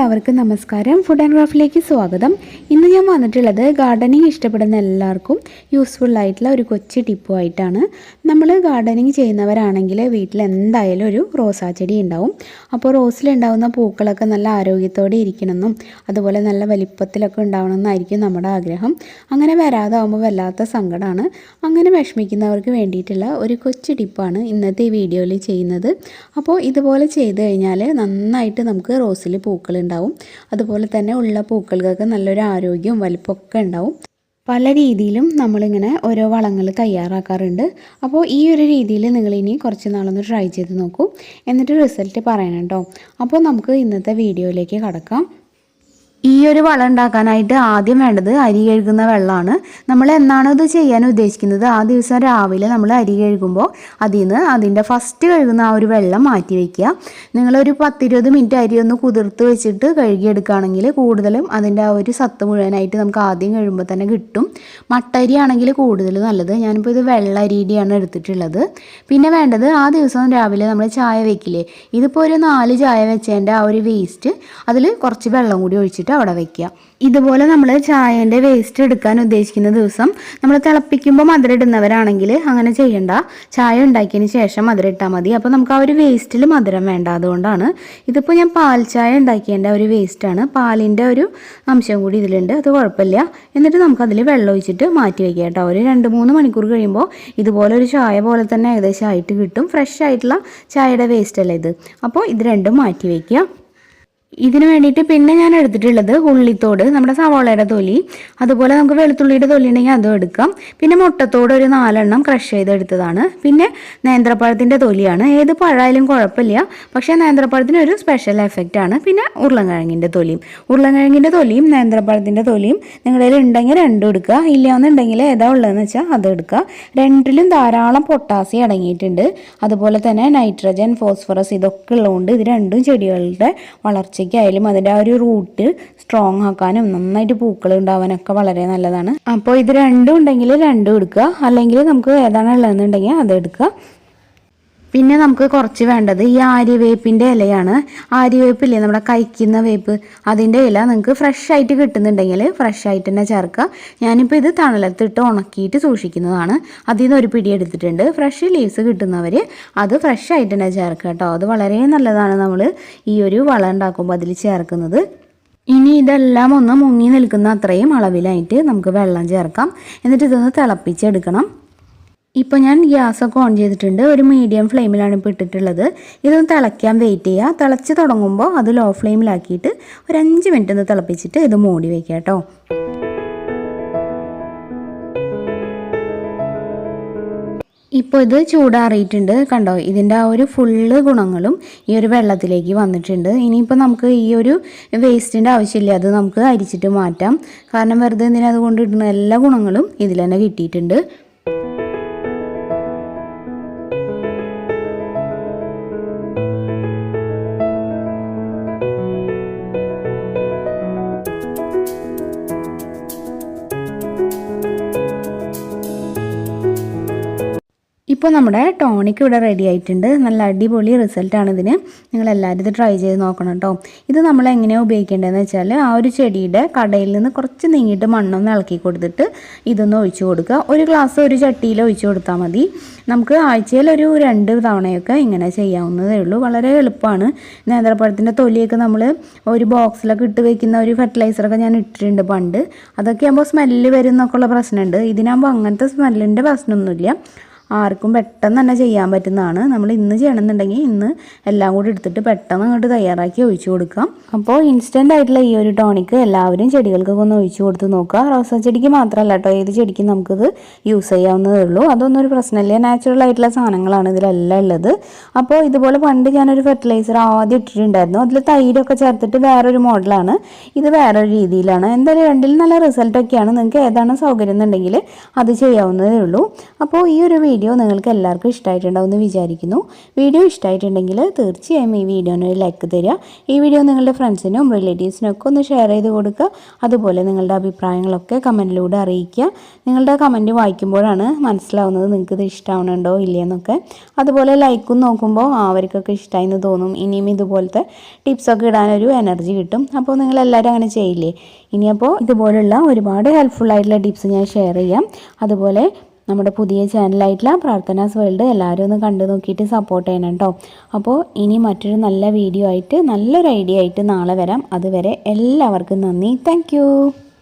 എല്ലാവർക്കും നമസ്കാരം. Food and ക്രാഫ്റ്റിലേക്ക് സ്വാഗതം. ഇന്ന് ഞാൻ വന്നിട്ടുള്ളത് ഗാർഡനിങ് ഇഷ്ടപ്പെടുന്ന എല്ലാവർക്കും യൂസ്ഫുൾ ആയിട്ടുള്ള ഒരു കൊച്ചു ടിപ്പുമായിട്ടാണ്. നമ്മൾ ഗാർഡനിങ് ചെയ്യുന്നവരാണെങ്കിൽ വീട്ടിൽ എന്തായാലും ഒരു റോസാ ചെടി ഉണ്ടാവും. അപ്പോൾ റോസിലുണ്ടാവുന്ന പൂക്കളൊക്കെ നല്ല ആരോഗ്യത്തോടെ ഇരിക്കണമെന്നും അതുപോലെ നല്ല വലിപ്പത്തിലൊക്കെ ഉണ്ടാവണമെന്നായിരിക്കും നമ്മുടെ ആഗ്രഹം. അങ്ങനെ വരാതാവുമ്പോൾ വല്ലാത്ത സങ്കടമാണ്. അങ്ങനെ വിഷമിക്കുന്നവർക്ക് വേണ്ടിയിട്ടുള്ള ഒരു കൊച്ചു ടിപ്പാണ് ഇന്നത്തെ ഈ വീഡിയോയിൽ ചെയ്യുന്നത്. അപ്പോൾ ഇതുപോലെ ചെയ്ത് കഴിഞ്ഞാൽ നന്നായിട്ട് നമുക്ക് റോസിൽ പൂക്കളുണ്ടാവും. അതുപോലെ തന്നെ ഉള്ള പൂക്കൾക്കൊക്കെ നല്ലൊരു ആരോഗ്യവും വലിപ്പമൊക്കെ ഉണ്ടാവും. പല രീതിയിലും നമ്മളിങ്ങനെ ഓരോ വളങ്ങൾ തയ്യാറാക്കാറുണ്ട്. അപ്പോൾ ഈ ഒരു രീതിയിൽ നിങ്ങളിനി കുറച്ച് നാളൊന്ന് ട്രൈ ചെയ്ത് നോക്കൂ, എന്നിട്ട് റിസൾട്ട് പറയണം കേട്ടോ. അപ്പോൾ നമുക്ക് ഇന്നത്തെ വീഡിയോയിലേക്ക് കടക്കാം. ഈ ഒരു വളം ഉണ്ടാക്കാനായിട്ട് ആദ്യം വേണ്ടത് അരി കഴുകുന്ന വെള്ളമാണ്. നമ്മൾ എന്നാണോ ഇത് ചെയ്യാൻ ഉദ്ദേശിക്കുന്നത് ആ ദിവസം രാവിലെ നമ്മൾ അരി കഴുകുമ്പോൾ അതിൽ നിന്ന് അതിൻ്റെ ഫസ്റ്റ് കഴുകുന്ന ആ ഒരു വെള്ളം മാറ്റി വയ്ക്കുക. നിങ്ങളൊരു 10-20 മിനിറ്റ് അരി ഒന്ന് കുതിർത്ത് വെച്ചിട്ട് കഴുകിയെടുക്കുകയാണെങ്കിൽ കൂടുതലും അതിൻ്റെ ആ ഒരു സത്ത് മുഴുവനായിട്ട് നമുക്ക് ആദ്യം കഴുകുമ്പോൾ തന്നെ കിട്ടും. മട്ടരി ആണെങ്കിൽ കൂടുതൽ നല്ലത്. ഞാനിപ്പോൾ ഇത് വെള്ള അരിയുടെയാണ് എടുത്തിട്ടുള്ളത്. പിന്നെ വേണ്ടത് ആ ദിവസം രാവിലെ നമ്മൾ ചായ വെക്കില്ലേ, ഇതിപ്പോൾ ഒരു 4 ചായ വെച്ചതിൻ്റെ ആ ഒരു വേസ്റ്റ് അതിൽ കുറച്ച് വെള്ളം കൂടി ഒഴിച്ചിട്ട് അവിടെ വയ്ക്കുക. ഇതുപോലെ നമ്മൾ ചായൻ്റെ വേസ്റ്റ് എടുക്കാൻ ഉദ്ദേശിക്കുന്ന ദിവസം നമ്മൾ തിളപ്പിക്കുമ്പോൾ മധുരം ഇടുന്നവരാണെങ്കിൽ അങ്ങനെ ചെയ്യണ്ട. ചായ ഉണ്ടാക്കിയതിന് ശേഷം മധുരം ഇട്ടാൽ മതി. അപ്പോൾ നമുക്ക് ആ ഒരു വേസ്റ്റിൽ മധുരം വേണ്ട. അതുകൊണ്ടാണ് ഇതിപ്പോൾ ഞാൻ പാൽ ചായ ഉണ്ടാക്കിയതിൻ്റെ ഒരു വേസ്റ്റാണ്. പാലിൻ്റെ ഒരു അംശം കൂടി ഇതിലുണ്ട്, അത് കുഴപ്പമില്ല. എന്നിട്ട് നമുക്കതിൽ വെള്ളം ഒഴിച്ചിട്ട് മാറ്റി വയ്ക്കുക കേട്ടോ. ഒരു 2-3 മണിക്കൂർ കഴിയുമ്പോൾ ഇതുപോലെ ഒരു ചായ പോലെ തന്നെ ഏകദേശം ആയിട്ട് കിട്ടും. ഫ്രഷ് ആയിട്ടുള്ള ചായയുടെ വേസ്റ്റ് അല്ലേ ഇത്. അപ്പോൾ ഇത് രണ്ടും മാറ്റി വയ്ക്കുക. ഇതിന് വേണ്ടിയിട്ട് പിന്നെ ഞാൻ എടുത്തിട്ടുള്ളത് ഉള്ളിത്തോട്, നമ്മുടെ സവാളയുടെ തൊലി, അതുപോലെ നമുക്ക് വെളുത്തുള്ളിയുടെ തൊലി ഉണ്ടെങ്കിൽ അതും എടുക്കാം. പിന്നെ മുട്ടത്തോട് ഒരു 4 എണ്ണം ക്രഷ് ചെയ്തെടുത്തതാണ്. പിന്നെ നേന്ത്രപ്പഴത്തിൻ്റെ തൊലിയാണ്. ഏത് പഴമായാലും കുഴപ്പമില്ല, പക്ഷേ നേന്ത്രപ്പഴത്തിന് ഒരു സ്പെഷ്യൽ എഫക്റ്റാണ്. പിന്നെ ഉരുളൻകിഴങ്ങിൻ്റെ തൊലിയും നേന്ത്രപ്പഴത്തിൻ്റെ തൊലിയും നിങ്ങളുടെ ഉണ്ടെങ്കിൽ രണ്ടും എടുക്കുക. ഇല്ലയെന്നുണ്ടെങ്കിൽ ഏതാ ഉള്ളതെന്ന് വെച്ചാൽ അത് എടുക്കുക. രണ്ടിലും ധാരാളം പൊട്ടാസ്യം അടങ്ങിയിട്ടുണ്ട്. അതുപോലെ തന്നെ നൈട്രജൻ, ഫോസ്ഫറസ് ഇതൊക്കെ ഉള്ളതുകൊണ്ട് ഇത് രണ്ടും ചെടികളുടെ വളർച്ചയ്ക്കായാലും അതിൻ്റെ ആ ഒരു റൂട്ട് സ്ട്രോങ് ആക്കാനും നന്നായിട്ട് പൂക്കൾ ഉണ്ടാവാനൊക്കെ വളരെ നല്ലതാണ്. അപ്പോൾ ഇത് രണ്ടും ഉണ്ടെങ്കിൽ രണ്ടും എടുക്കുക, അല്ലെങ്കിൽ നമുക്ക് ഏതാണ് ഉള്ളതെന്നുണ്ടെങ്കിൽ അത് എടുക്കുക. പിന്നെ നമുക്ക് കുറച്ച് വേണ്ടത് ഈ ആര്യവേപ്പിൻ്റെ ഇലയാണ്. ആര്യവേപ്പില്ലേ, നമ്മുടെ കഴിക്കുന്ന വേപ്പ്, അതിൻ്റെ ഇല നിങ്ങൾക്ക് ഫ്രഷ് ആയിട്ട് കിട്ടുന്നുണ്ടെങ്കിൽ ഫ്രഷ് ആയിട്ട് തന്നെ ചേർക്കുക. ഞാനിപ്പോൾ ഇത് തണലത്തിട്ട് ഉണക്കിയിട്ട് സൂക്ഷിക്കുന്നതാണ്. അതിൽ നിന്ന് ഒരു പിടി എടുത്തിട്ടുണ്ട്. ഫ്രഷ് ലീവ്സ് കിട്ടുന്നവർ അത് ഫ്രഷ് ആയിട്ട് തന്നെ ചേർക്കുക കേട്ടോ. അത് വളരെ നല്ലതാണ് നമ്മൾ ഈ ഒരു വളം ഉണ്ടാക്കുമ്പോൾ അതിൽ ചേർക്കുന്നത്. ഇനി ഇതെല്ലാം ഒന്ന് മുങ്ങി നിൽക്കുന്ന അത്രയും അളവിലായിട്ട് നമുക്ക് വെള്ളം ചേർക്കാം. എന്നിട്ട് ഇതൊന്ന് തിളപ്പിച്ചെടുക്കണം. ഇപ്പോൾ ഞാൻ ഗ്യാസൊക്കെ ഓൺ ചെയ്തിട്ടുണ്ട്. ഒരു മീഡിയം ഫ്ലെയിമിലാണ് ഇപ്പോൾ ഇട്ടിട്ടുള്ളത്. ഇതൊന്ന് തിളയ്ക്കാൻ വെയിറ്റ് ചെയ്യുക. തിളച്ച് തുടങ്ങുമ്പോൾ അത് ലോ ഫ്ലെയിമിലാക്കിയിട്ട് ഒരു 5 മിനിറ്റ് ഒന്ന് തിളപ്പിച്ചിട്ട് ഇത് മൂടി വയ്ക്കുക കേട്ടോ. ഇപ്പോൾ ഇത് ചൂടാറിയിട്ടുണ്ട് കണ്ടോ. ഇതിൻ്റെ ആ ഒരു ഫുള്ള് ഗുണങ്ങളും ഈ ഒരു വെള്ളത്തിലേക്ക് വന്നിട്ടുണ്ട്. ഇനിയിപ്പോൾ നമുക്ക് ഈ ഒരു വേസ്റ്റിൻ്റെ ആവശ്യമില്ല, അത് നമുക്ക് അരിച്ചിട്ട് മാറ്റാം. കാരണം വെറുതെ എന്തിനാ അതുകൊണ്ട് ഇടുന്ന എല്ലാ ഗുണങ്ങളും ഇതിൽ തന്നെ കിട്ടിയിട്ടുണ്ട്. ഇപ്പോൾ നമ്മുടെ ടോണിക് ഇവിടെ റെഡി ആയിട്ടുണ്ട്. നല്ല അടിപൊളി റിസൾട്ടാണ് ഇതിന്. നിങ്ങളെല്ലാവരും ഇത് ട്രൈ ചെയ്ത് നോക്കണം കേട്ടോ. ഇത് നമ്മൾ എങ്ങനെയാണ് ഉപയോഗിക്കേണ്ടതെന്ന് വെച്ചാൽ ആ ഒരു ചെടിയുടെ കടയിൽ നിന്ന് കുറച്ച് നീങ്ങിയിട്ട് മണ്ണൊന്ന് ഇളക്കി കൊടുത്തിട്ട് ഇതൊന്ന് ഒഴിച്ചു കൊടുക്കുക. ഒരു ഗ്ലാസ് ഒരു ചട്ടിയിൽ ഒഴിച്ചു കൊടുത്താൽ മതി. നമുക്ക് ആഴ്ചയിൽ ഒരു 2 തവണയൊക്കെ ഇങ്ങനെ ചെയ്യാവുന്നതേ ഉള്ളൂ. വളരെ എളുപ്പമാണ്. നേന്ത്രപ്പഴത്തിൻ്റെ തൊലിയൊക്കെ നമ്മൾ ഒരു ബോക്സിലൊക്കെ ഇട്ട് വെക്കുന്ന ഒരു ഫെർട്ടിലൈസറൊക്കെ ഞാൻ ഇട്ടിട്ടുണ്ട് പണ്ട്. അതൊക്കെ ആകുമ്പോൾ സ്മെല്ല് വരുന്നൊക്കെ ഉള്ള പ്രശ്നമുണ്ട്. ഇതിനാകുമ്പോൾ അങ്ങനത്തെ സ്മെല്ലിൻ്റെ പ്രശ്നമൊന്നുമില്ല. ആർക്കും പെട്ടെന്ന് തന്നെ ചെയ്യാൻ പറ്റുന്നതാണ്. നമ്മൾ ഇന്ന് ചെയ്യണമെന്നുണ്ടെങ്കിൽ ഇന്ന് എല്ലാം കൂടി എടുത്തിട്ട് പെട്ടെന്ന് അങ്ങോട്ട് തയ്യാറാക്കി ഒഴിച്ചു കൊടുക്കാം. അപ്പോൾ ഇൻസ്റ്റൻ്റ് ആയിട്ടുള്ള ഈ ഒരു ടോണിക്ക് എല്ലാവരും ചെടികൾക്കൊക്കെ ഒന്ന് ഒഴിച്ചു കൊടുത്ത് നോക്കുക. റോസാ ചെടിക്ക് മാത്രമല്ല കേട്ടോ, ഏത് ചെടിക്കും നമുക്കിത് യൂസ് ചെയ്യാവുന്നതേ ഉള്ളൂ. അതൊന്നും ഒരു പ്രശ്നമില്ല. നാച്ചുറൽ ആയിട്ടുള്ള സാധനങ്ങളാണ് ഇതിലെല്ലാം ഉള്ളത്. അപ്പോൾ ഇതുപോലെ പണ്ട് ഞാനൊരു ഫെർട്ടിലൈസർ ആദ്യം ഇട്ടിട്ടുണ്ടായിരുന്നു. അതിൽ തൈരൊക്കെ ചേർത്തിട്ട് വേറൊരു മോഡലാണ്. ഇത് വേറൊരു രീതിയിലാണ്. എന്തായാലും രണ്ടിലും നല്ല റിസൾട്ടൊക്കെയാണ്. നിങ്ങൾക്ക് ഏതാണ് സൗകര്യം എന്നുണ്ടെങ്കിൽ അത് ചെയ്യാവുന്നതേ ഉള്ളൂ. അപ്പോൾ ഈ ഒരു വീഡിയോ വീഡിയോ നിങ്ങൾക്ക് എല്ലാവർക്കും ഇഷ്ടമായിട്ടുണ്ടാവും എന്ന് വിചാരിക്കുന്നു. വീഡിയോ ഇഷ്ടമായിട്ടുണ്ടെങ്കിൽ തീർച്ചയായും ഈ വീഡിയോന് ഒരു ലൈക്ക് തരിക. ഈ വീഡിയോ നിങ്ങളുടെ ഫ്രണ്ട്സിനും റിലേറ്റീവ്സിനും ഒക്കെ ഒന്ന് ഷെയർ ചെയ്ത് കൊടുക്കുക. അതുപോലെ നിങ്ങളുടെ അഭിപ്രായങ്ങളൊക്കെ കമൻറ്റിലൂടെ അറിയിക്കുക. നിങ്ങളുടെ കമൻറ്റ് വായിക്കുമ്പോഴാണ് മനസ്സിലാവുന്നത് നിങ്ങൾക്ക് ഇത് ഇഷ്ടമാവുന്നുണ്ടോ ഇല്ലയെന്നൊക്കെ. അതുപോലെ ലൈക്കും നോക്കുമ്പോൾ അവർക്കൊക്കെ ഇഷ്ടമായി എന്ന് തോന്നും. ഇനിയും ഇതുപോലത്തെ ടിപ്സൊക്കെ ഇടാനൊരു എനർജി കിട്ടും. അപ്പോൾ നിങ്ങളെല്ലാവരും അങ്ങനെ ചെയ്യില്ലേ? ഇനിയപ്പോൾ ഇതുപോലുള്ള ഒരുപാട് ഹെൽപ്ഫുൾ ആയിട്ടുള്ള ടിപ്സ് ഞാൻ ഷെയർ ചെയ്യാം. അതുപോലെ നമ്മുടെ പുതിയ ചാനലായിട്ടുള്ള പ്രാർത്ഥനാസ് വേൾഡ് എല്ലാവരും ഒന്ന് കണ്ടു നോക്കിയിട്ട് സപ്പോർട്ട് ചെയ്യണം കേട്ടോ. അപ്പോൾ ഇനി മറ്റൊരു നല്ല വീഡിയോ ആയിട്ട് നല്ലൊരു ഐഡിയ ആയിട്ട് നാളെ വരാം. അതുവരെ എല്ലാവർക്കും നന്ദി. താങ്ക്